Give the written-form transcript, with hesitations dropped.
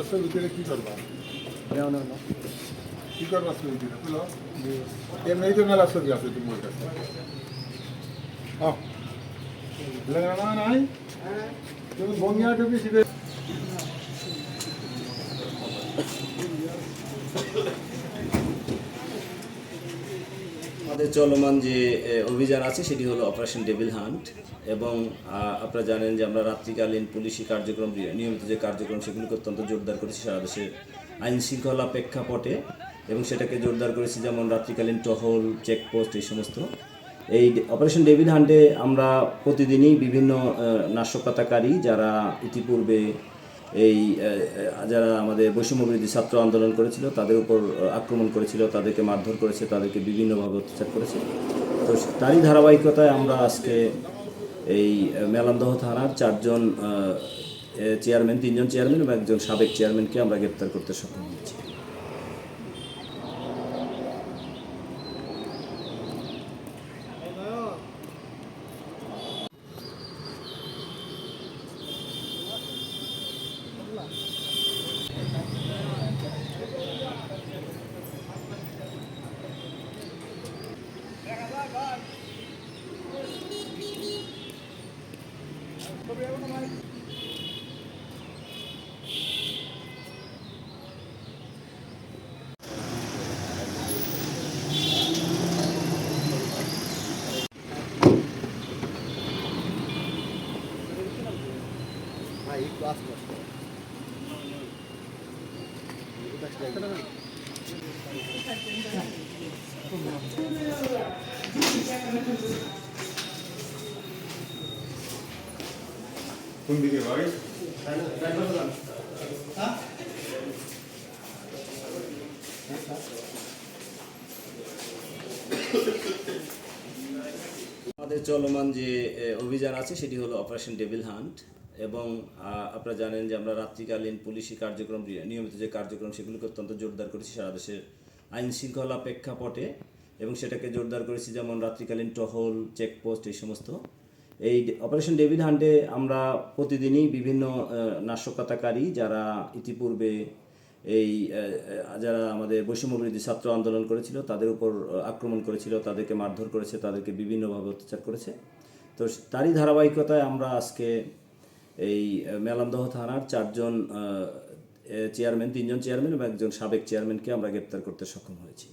ছবিটিতে কি করবা? কি করবা ছবিটিতে? তুলো এমনি তো মেলা ছবি আছে তোমার কাছে। না নাই তুমি বঙ্গিয়া টুপি শিখে আমাদের চলমান যে অভিযান আছে সেটি হলো অপারেশন ডেভিল হান্ট এবং আপনারা জানেন যে আমরা রাত্রিকালীন পুলিশি কার্যক্রম নিয়মিত যে কার্যক্রম সেগুলিকে অত্যন্ত জোরদার করেছি সারা দেশের আইন শৃঙ্খলা প্রেক্ষাপটে এবং সেটাকে জোরদার করেছি যেমন রাত্রিকালীন টহল চেকপোস্ট এই সমস্ত। এই অপারেশন ডেভিল হান্টে আমরা প্রতিদিনই বিভিন্ন নাশকতাকারী যারা ইতিপূর্বে এই যারা আমাদের বৈষম্যবিরোধী ছাত্র আন্দোলন করেছিল তাদের উপর আক্রমণ করেছিল, তাদেরকে মারধর করেছে, তাদেরকে বিভিন্নভাবে অত্যাচার করেছে। তো তারই ধারাবাহিকতায় আমরা আজকে এই মেলান্দহ থানার চারজন চেয়ারম্যান, তিনজন চেয়ারম্যান এবং একজন সাবেক চেয়ারম্যানকে আমরা গ্রেপ্তার করতে সক্ষম হয়েছি। কোন দিকে ভাই? আমাদের চলমান যে অভিযান আছে সেটি হলো অপারেশন ডেভিল হান্ট এবং আপনারা জানেন যে আমরা রাত্রিকালীন পুলিশি কার্যক্রম নিয়মিত যে কার্যক্রম সেগুলিকে অত্যন্ত জোরদার করেছি সারা দেশের আইন শৃঙ্খলা প্রেক্ষাপটে এবং সেটাকে জোরদার করেছি যেমন রাত্রিকালীন টহল চেকপোস্ট এই সমস্ত। এই অপারেশন ডেভিল হান্টে আমরা প্রতিদিনই বিভিন্ন নাশকতাকারী যারা ইতিপূর্বে এই যারা আমাদের বৈষম্যবিরোধী ছাত্র আন্দোলন করেছিল তাদের উপর আক্রমণ করেছিল, তাদেরকে মারধর করেছে, তাদেরকে বিভিন্নভাবে অত্যাচার করেছে। তো তারই ধারাবাহিকতায় আমরা আজকে এই মেলান্দহ থানার চারজন চেয়ারম্যান, তিনজন চেয়ারম্যান এবং একজন সাবেক চেয়ারম্যানকে আমরা গ্রেপ্তার করতে সক্ষম হয়েছি।